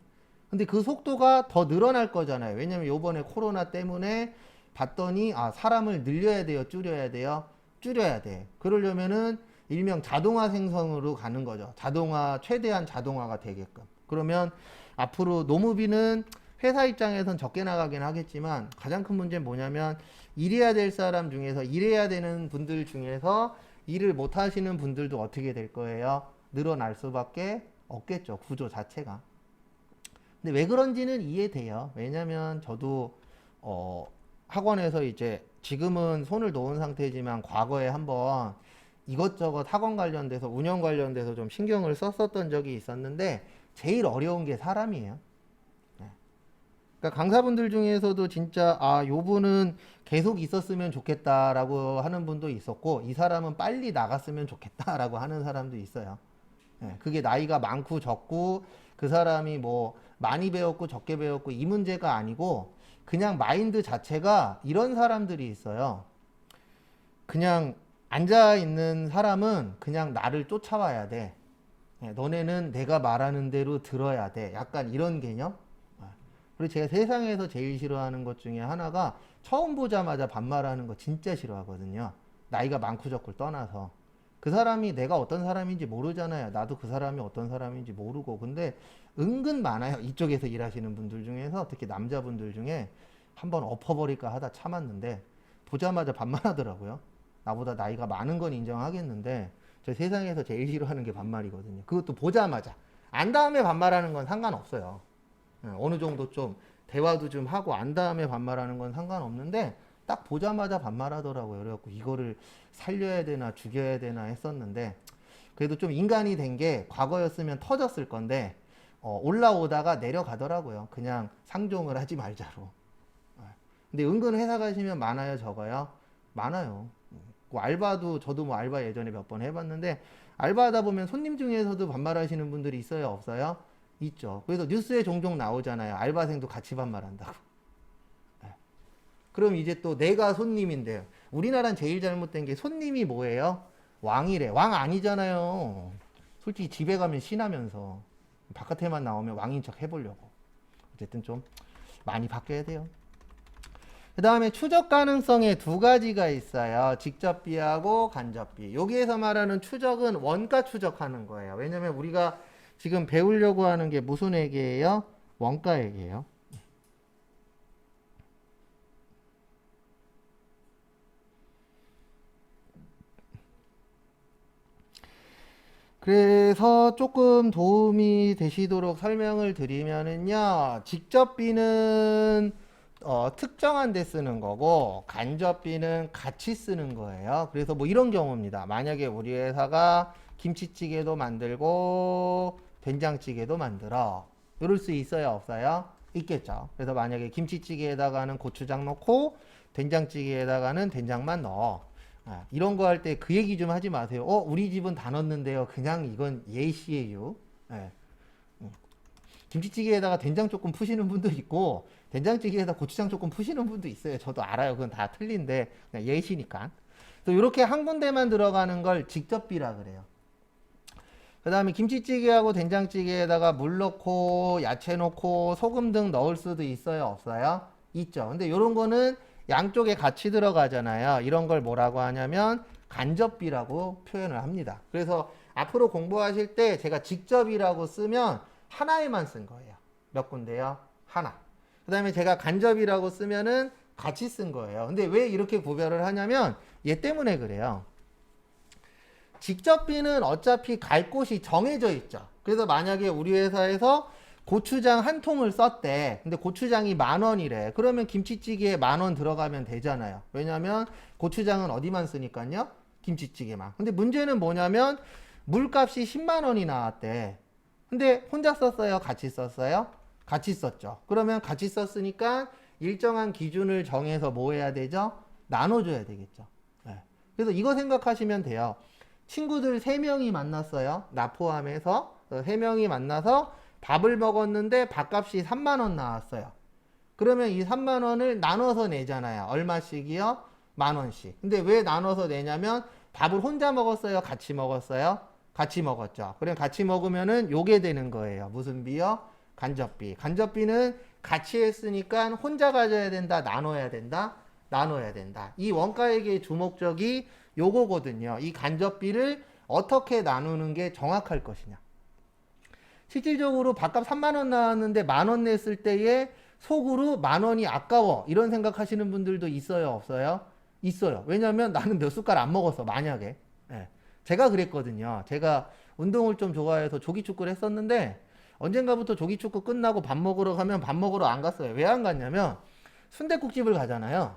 근데 그 속도가 더 늘어날 거잖아요. 왜냐면 요번에 코로나 때문에 봤더니 사람을 늘려야 돼요, 줄여야 돼요? 줄여야 돼. 그러려면은 일명 자동화 생성으로 가는 거죠. 최대한 자동화가 되게끔. 그러면 앞으로 노무비는 회사 입장에선 적게 나가긴 하겠지만 가장 큰 문제는 뭐냐면 일해야 될 사람 중에서 일해야 되는 분들 중에서 일을 못 하시는 분들도 어떻게 될 거예요? 늘어날 수밖에 없겠죠. 구조 자체가. 근데 왜 그런지는 이해돼요. 왜냐면 저도 학원에서 이제 지금은 손을 놓은 상태지만 과거에 한번 이것저것 학원 관련돼서 운영 관련돼서 좀 신경을 썼었던 적이 있었는데 제일 어려운 게 사람이에요. 그러니까 강사분들 중에서도 진짜 요 분은 계속 있었으면 좋겠다라고 하는 분도 있었고 이 사람은 빨리 나갔으면 좋겠다라고 하는 사람도 있어요. 예, 그게 나이가 많고 적고 그 사람이 뭐 많이 배웠고 적게 배웠고 이 문제가 아니고 그냥 마인드 자체가 이런 사람들이 있어요. 그냥 앉아 있는 사람은 그냥 나를 쫓아와야 돼. 예, 너네는 내가 말하는 대로 들어야 돼. 약간 이런 개념? 아, 그리고 제가 세상에서 제일 싫어하는 것 중에 하나가 처음 보자마자 반말하는 거 진짜 싫어하거든요. 나이가 많고 적고를 떠나서. 그 사람이 내가 어떤 사람인지 모르잖아요. 나도 그 사람이 어떤 사람인지 모르고. 근데 은근 많아요. 이쪽에서 일하시는 분들 중에서 특히 남자분들 중에 한번 엎어버릴까 하다 참았는데 보자마자 반말하더라고요. 나보다 나이가 많은 건 인정하겠는데 저 세상에서 제일 싫어하는 게 반말이거든요. 그것도 보자마자. 안 다음에 반말하는 건 상관없어요. 예, 어느 정도 좀 대화도 좀 하고 안 다음에 반말하는 건 상관없는데 딱 보자마자 반말하더라고요. 그래갖고 이거를 살려야 되나 죽여야 되나 했었는데 그래도 좀 인간이 된 게 과거였으면 터졌을 건데 올라오다가 내려가더라고요. 그냥 상종을 하지 말자로. 예. 근데 은근 회사 가시면 많아요, 적어요? 많아요. 뭐 알바도 저도 뭐 알바 예전에 몇 번 해봤는데 알바하다 보면 손님 중에서도 반말하시는 분들이 있어요, 없어요? 있죠. 그래서 뉴스에 종종 나오잖아요. 알바생도 같이 반말한다고. 예. 그럼 이제 또 내가 손님인데요. 우리나라는 제일 잘못된 게 손님이 뭐예요? 왕이래. 왕 아니잖아요. 솔직히 집에 가면 신하면서 바깥에만 나오면 왕인 척 해보려고. 어쨌든 좀 많이 바뀌어야 돼요. 그 다음에 추적 가능성에 두 가지가 있어요. 직접비하고 간접비. 여기에서 말하는 추적은 원가 추적하는 거예요. 왜냐면 우리가 지금 배우려고 하는 게 무슨 회계예요? 원가 회계예요. 그래서 조금 도움이 되시도록 설명을 드리면은요. 직접비는 특정한 데 쓰는 거고 간접비는 같이 쓰는 거예요. 그래서 뭐 이런 경우입니다. 만약에 우리 회사가 김치찌개도 만들고 된장찌개도 만들어. 이럴 수 있어요, 없어요? 있겠죠. 그래서 만약에 김치찌개에다가는 고추장 넣고 된장찌개에다가는 된장만 넣어. 아, 이런 거 할 때 그 얘기 좀 하지 마세요. 우리 집은 다 넣었는데요. 그냥 이건 예시예요. 예. 김치찌개에다가 된장 조금 푸시는 분도 있고 된장찌개에다 고추장 조금 푸시는 분도 있어요. 저도 알아요. 그건 다 틀린데 그냥 예시니까. 또 이렇게 한 군데만 들어가는 걸 직접비라 그래요. 그 다음에 김치찌개하고 된장찌개에다가 물 넣고 야채 넣고 소금 등 넣을 수도 있어요, 없어요? 있죠. 근데 이런 거는 양쪽에 같이 들어가잖아요. 이런 걸 뭐라고 하냐면 간접비라고 표현을 합니다. 그래서 앞으로 공부하실 때 제가 직접이라고 쓰면 하나에만 쓴 거예요. 몇 군데요? 하나. 그 다음에 제가 간접이라고 쓰면은 같이 쓴 거예요. 근데 왜 이렇게 구별을 하냐면 얘 때문에 그래요. 직접비는 어차피 갈 곳이 정해져 있죠. 그래서 만약에 우리 회사에서 고추장 한 통을 썼대. 근데 고추장이 10,000원이래. 그러면 김치찌개에 10,000원 들어가면 되잖아요. 왜냐면 고추장은 어디만 쓰니까요? 김치찌개만. 근데 문제는 뭐냐면 물값이 10만 원이 나왔대. 근데 혼자 썼어요? 같이 썼어요? 같이 썼죠. 그러면 같이 썼으니까 일정한 기준을 정해서 뭐 해야 되죠? 나눠줘야 되겠죠. 네. 그래서 이거 생각하시면 돼요. 친구들 3명이 만났어요. 나 포함해서 3명이 만나서 밥을 먹었는데 밥값이 3만 원 나왔어요. 그러면 이 3만 원을 나눠서 내잖아요. 얼마씩이요? 10,000원씩. 근데 왜 나눠서 내냐면 밥을 혼자 먹었어요? 같이 먹었어요? 같이 먹었죠. 그럼 같이 먹으면은 요게 되는 거예요. 무슨 비요? 간접비. 간접비는 같이 했으니까 혼자 가져야 된다, 나눠야 된다, 나눠야 된다. 이 원가액의 주목적이 요거거든요. 이 간접비를 어떻게 나누는 게 정확할 것이냐. 실질적으로 밥값 3만 원 나왔는데 10,000원 냈을 때에 속으로 10,000원이 아까워. 이런 생각하시는 분들도 있어요, 없어요? 있어요. 왜냐면 나는 몇 숟갈 안 먹었어, 만약에. 예. 제가 그랬거든요. 제가 운동을 좀 좋아해서 조기축구를 했었는데 언젠가부터 조기축구 끝나고 밥 먹으러 가면 밥 먹으러 안 갔어요. 왜 안 갔냐면 순댓국집을 가잖아요.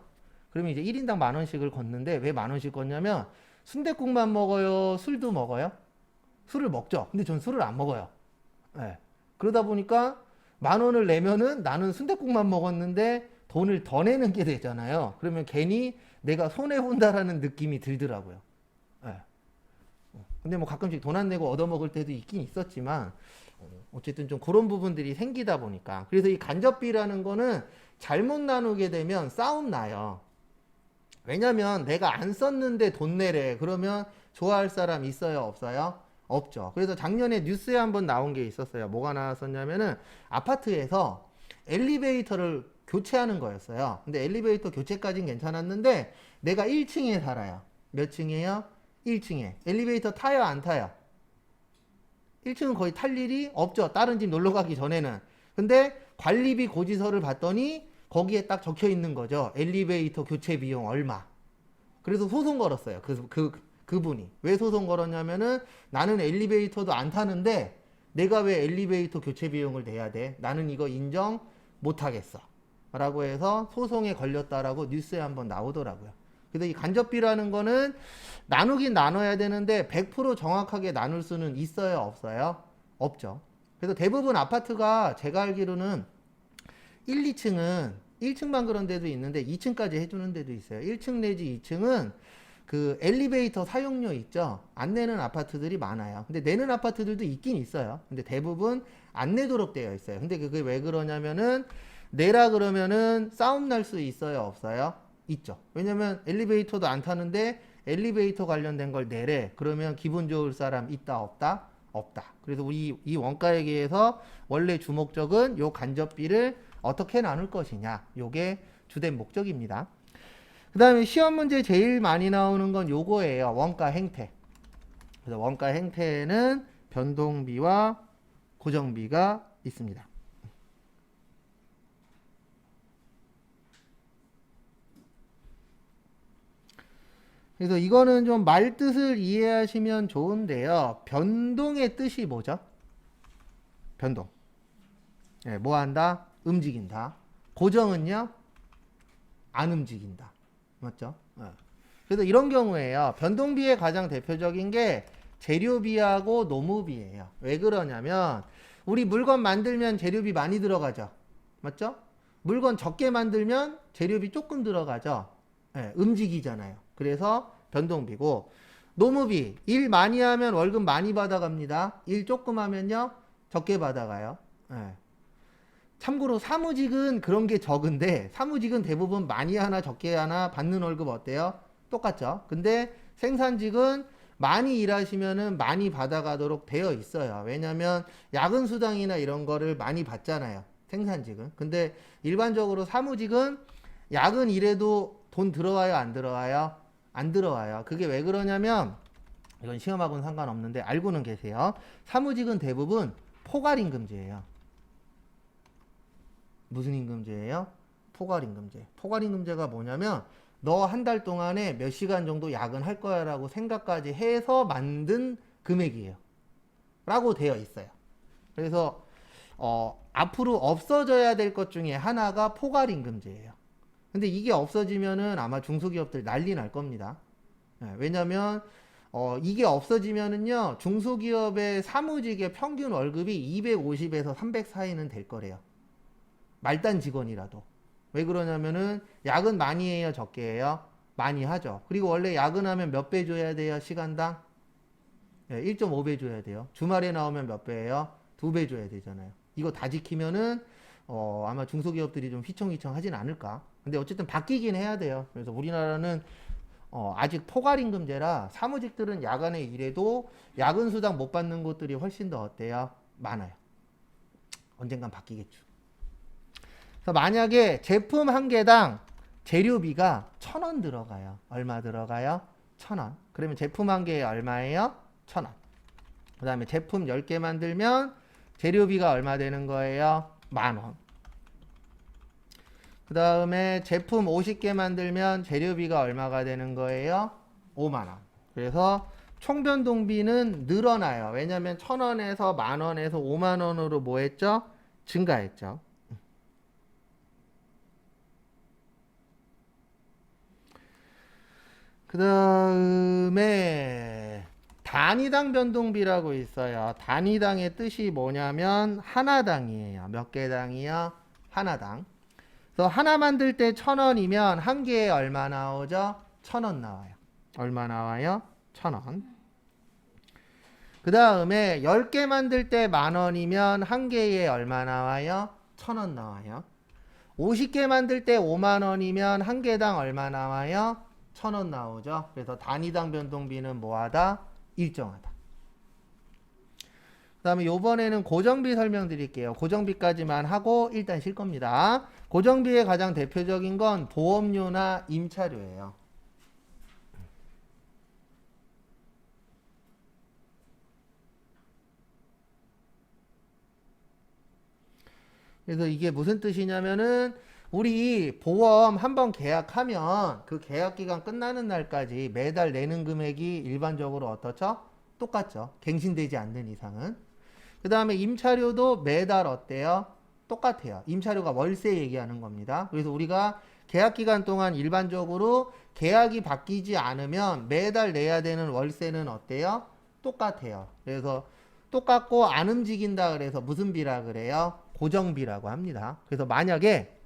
그러면 이제 1인당 10,000원씩을 걷는데 왜 10,000원씩 걷냐면 순댓국만 먹어요? 술도 먹어요? 술을 먹죠. 근데 전 술을 안 먹어요. 네. 그러다 보니까 10,000원을 내면은 나는 순댓국만 먹었는데 돈을 더 내는 게 되잖아요. 그러면 괜히 내가 손해본다라는 느낌이 들더라고요. 네. 근데 뭐 가끔씩 돈 안 내고 얻어먹을 때도 있긴 있었지만 어쨌든 좀 그런 부분들이 생기다 보니까 그래서 이 간접비라는 거는 잘못 나누게 되면 싸움 나요. 왜냐면 내가 안 썼는데 돈 내래 그러면 좋아할 사람 있어요 없어요? 없죠. 그래서 작년에 뉴스에 한번 나온 게 있었어요. 뭐가 나왔었냐면은 아파트에서 엘리베이터를 교체하는 거였어요. 근데 엘리베이터 교체까지는 괜찮았는데 내가 1층에 살아요. 몇 층이에요? 1층에. 엘리베이터 타요 안 타요? 1층은 거의 탈 일이 없죠. 다른 집 놀러 가기 전에는. 근데 관리비 고지서를 봤더니 거기에 딱 적혀 있는 거죠. 엘리베이터 교체 비용 얼마. 그래서 소송 걸었어요. 그분이. 왜 소송 걸었냐면은 나는 엘리베이터도 안 타는데 내가 왜 엘리베이터 교체 비용을 내야 돼? 나는 이거 인정 못 하겠어. 라고 해서 소송에 걸렸다라고 뉴스에 한번 나오더라고요. 그래서 이 간접비라는 거는 나누긴 나눠야 되는데 100% 정확하게 나눌 수는 있어요, 없어요? 없죠. 그래서 대부분 아파트가 제가 알기로는 1, 2층은 1층만 그런 데도 있는데 2층까지 해주는 데도 있어요. 1층 내지 2층은 그 엘리베이터 사용료 있죠? 안 내는 아파트들이 많아요. 근데 내는 아파트들도 있긴 있어요. 근데 대부분 안 내도록 되어 있어요. 근데 그게 왜 그러냐면은 내라 그러면은 싸움 날 수 있어요, 없어요? 있죠. 왜냐면 엘리베이터도 안 타는데 엘리베이터 관련된 걸 내래. 그러면 기분 좋을 사람 있다, 없다? 없다. 그래서 우리 이 원가액에서 원래 주목적은 요 간접비를 어떻게 나눌 것이냐. 요게 주된 목적입니다. 그 다음에 시험 문제 제일 많이 나오는 건 요거예요. 원가 행태. 그래서 원가 행태에는 변동비와 고정비가 있습니다. 그래서 이거는 좀 말뜻을 이해하시면 좋은데요. 변동의 뜻이 뭐죠? 변동. 네, 뭐 한다? 움직인다. 고정은요? 안 움직인다. 맞죠? 네. 그래서 이런 경우에요. 변동비의 가장 대표적인 게 재료비하고 노무비예요. 왜 그러냐면 우리 물건 만들면 재료비 많이 들어가죠. 맞죠? 물건 적게 만들면 재료비 조금 들어가죠. 네, 움직이잖아요. 그래서 변동비고 노무비 일 많이 하면 월급 많이 받아갑니다. 일 조금 하면요 적게 받아가요. 네. 참고로 사무직은 그런 게 적은데 사무직은 대부분 많이 하나 적게 하나 받는 월급 어때요? 똑같죠. 근데 생산직은 많이 일하시면은 많이 받아가도록 되어 있어요. 왜냐면 야근 수당이나 이런 거를 많이 받잖아요. 생산직은. 근데 일반적으로 사무직은 야근 일해도 돈 들어와요, 안 들어와요? 안 들어와요. 그게 왜 그러냐면 이건 시험하고는 상관없는데 알고는 계세요. 사무직은 대부분 포괄임금제예요. 무슨 임금제예요? 포괄임금제. 포괄임금제가 뭐냐면 너 한 달 동안에 몇 시간 정도 야근할 거야 라고 생각까지 해서 만든 금액이에요. 라고 되어 있어요. 그래서 앞으로 없어져야 될 것 중에 하나가 포괄임금제예요. 근데 이게 없어지면은 아마 중소기업들 난리 날 겁니다. 네, 왜냐면 이게 없어지면은요 중소기업의 사무직의 평균 월급이 250에서 300 사이는 될 거래요. 말단 직원이라도. 왜 그러냐면은 야근 많이 해요, 적게 해요? 많이 하죠. 그리고 원래 야근하면 몇 배 줘야 돼요, 시간당? 네, 1.5배 줘야 돼요. 주말에 나오면 몇 배예요? 2배 줘야 되잖아요. 이거 다 지키면은 아마 중소기업들이 좀 휘청휘청 하진 않을까. 근데 어쨌든 바뀌긴 해야 돼요. 그래서 우리나라는 아직 포괄임금제라 사무직들은 야간에 일해도 야근 수당 못 받는 곳들이 훨씬 더 어때요? 많아요. 언젠간 바뀌겠죠. 그래서 만약에 제품 한 개당 재료비가 1,000원 들어가요. 얼마 들어가요? 1,000원. 그러면 제품 한 개에 얼마예요? 1,000원. 그 다음에 제품 10개 만들면 재료비가 얼마 되는 거예요? 10,000원. 그 다음에 제품 50개 만들면 재료비가 얼마가 되는 거예요? 50,000원. 그래서 총변동비는 늘어나요. 왜냐면 1,000원에서 10,000원에서 50,000원으로 뭐 했죠? 증가했죠. 그 다음에 단위당 변동비라고 있어요. 단위당의 뜻이 뭐냐면 하나당이에요. 몇 개 당이요? 하나당. 그래서 하나 만들 때 1,000원이면 한 개에 얼마 나오죠? 1,000원 나와요. 얼마 나와요? 1,000원. 그 다음에 10개 만들 때 10,000원이면 한 개에 얼마 나와요? 1,000원 나와요. 50개 만들 때 50,000원이면 한 개당 얼마 나와요? 1,000원 나오죠. 그래서 단위당 변동비는 뭐하다? 일정하다. 그 다음에 요번에는 고정비 설명드릴게요. 고정비까지만 하고 일단 쉴 겁니다. 고정비의 가장 대표적인 건 보험료나 임차료예요. 그래서 이게 무슨 뜻이냐면은 우리 보험 한번 계약하면 그 계약 기간 끝나는 날까지 매달 내는 금액이 일반적으로 어떻죠? 똑같죠. 갱신되지 않는 이상은. 그 다음에 임차료도 매달 어때요? 똑같아요. 임차료가 월세 얘기하는 겁니다. 그래서 우리가 계약 기간 동안 일반적으로 계약이 바뀌지 않으면 매달 내야 되는 월세는 어때요? 똑같아요. 그래서 똑같고 안 움직인다 그래서 무슨 비라 그래요? 고정비라고 합니다. 그래서 만약에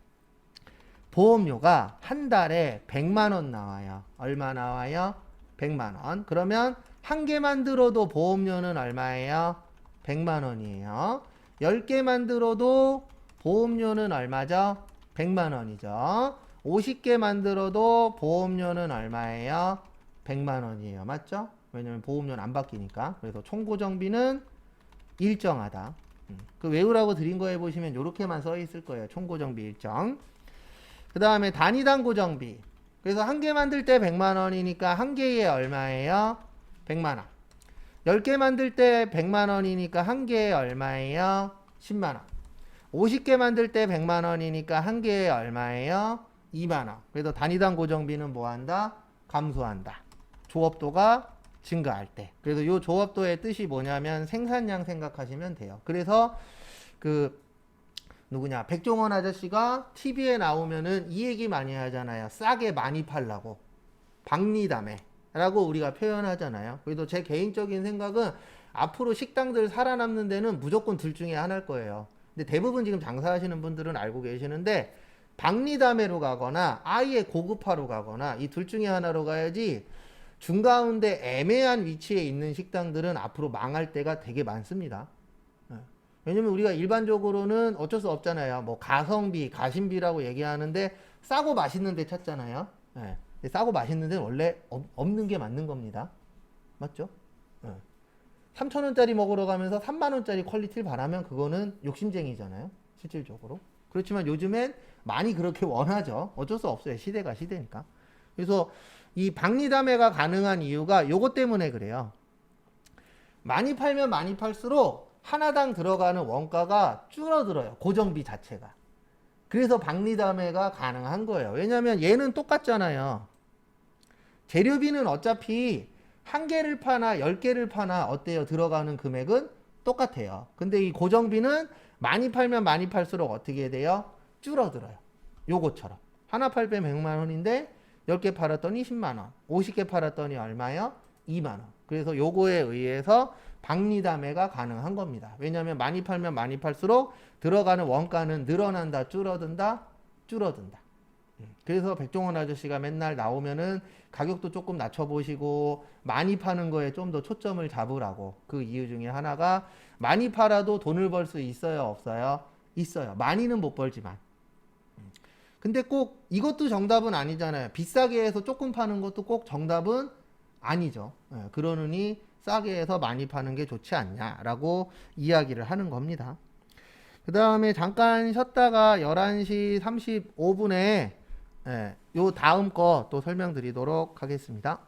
보험료가 한 달에 100만 원 나와요. 얼마 나와요? 100만 원. 그러면 한 개만 들어도 보험료는 얼마예요? 100만 원이에요. 10개 만들어도 보험료는 얼마죠? 100만 원이죠. 50개 만들어도 보험료는 얼마예요? 100만 원이에요. 맞죠? 왜냐면 보험료는 안 바뀌니까. 그래서 총고정비는 일정하다. 그 외우라고 드린 거에 보시면 이렇게만 써 있을 거예요. 총고정비 일정. 그 다음에 단위당 고정비. 그래서 한 개 만들 때 100만 원이니까 한 개에 얼마예요? 100만 원. 10개 만들 때 100만 원이니까 한 개에 얼마예요? 10만 원. 50개 만들 때 100만 원이니까 한 개에 얼마예요? 2만 원. 그래서 단위당 고정비는 뭐 한다? 감소한다. 조업도가 증가할 때. 그래서 이 조업도의 뜻이 뭐냐면 생산량 생각하시면 돼요. 그래서 그 누구냐 백종원 아저씨가 TV에 나오면은 이 얘기 많이 하잖아요. 싸게 많이 팔라고. 박리담에 라고 우리가 표현하잖아요. 그래도 제 개인적인 생각은 앞으로 식당들 살아남는 데는 무조건 둘 중에 하나일 거예요. 근데 대부분 지금 장사하시는 분들은 알고 계시는데 박리담회로 가거나 아예 고급화로 가거나 이 둘 중에 하나로 가야지 중가운데 애매한 위치에 있는 식당들은 앞으로 망할 때가 되게 많습니다. 왜냐면 우리가 일반적으로는 어쩔 수 없잖아요. 뭐 가성비, 가심비라고 얘기하는데 싸고 맛있는 데 찾잖아요. 싸고 맛있는 데는 원래 없는 게 맞는 겁니다. 맞죠? 3,000원짜리 먹으러 가면서 3만원짜리 퀄리티를 바라면 그거는 욕심쟁이잖아요. 실질적으로. 그렇지만 요즘엔 많이 그렇게 원하죠. 어쩔 수 없어요. 시대가 시대니까. 그래서 이 박리담회가 가능한 이유가 요것 때문에 그래요. 많이 팔면 많이 팔수록 하나당 들어가는 원가가 줄어들어요. 고정비 자체가. 그래서 박리담회가 가능한 거예요. 왜냐면 얘는 똑같잖아요. 재료비는 어차피 한 개를 파나 10개를 파나 어때요? 들어가는 금액은 똑같아요. 근데 이 고정비는 많이 팔면 많이 팔수록 어떻게 돼요? 줄어들어요. 요것처럼. 하나 팔 때 100만 원인데 10개 팔았더니 10만 원. 50개 팔았더니 얼마요? 2만 원. 그래서 요거에 의해서 박리담회가 가능한 겁니다. 왜냐하면 많이 팔면 많이 팔수록 들어가는 원가는 늘어난다, 줄어든다, 줄어든다. 그래서 백종원 아저씨가 맨날 나오면은 가격도 조금 낮춰보시고 많이 파는 거에 좀 더 초점을 잡으라고. 그 이유 중에 하나가 많이 팔아도 돈을 벌 수 있어요, 없어요? 있어요. 많이는 못 벌지만. 근데 꼭 이것도 정답은 아니잖아요. 비싸게 해서 조금 파는 것도 꼭 정답은 아니죠. 그러느니 싸게 해서 많이 파는 게 좋지 않냐라고 이야기를 하는 겁니다. 그 다음에 잠깐 쉬었다가 11시 35분에 요 다음 거 또 설명드리도록 하겠습니다.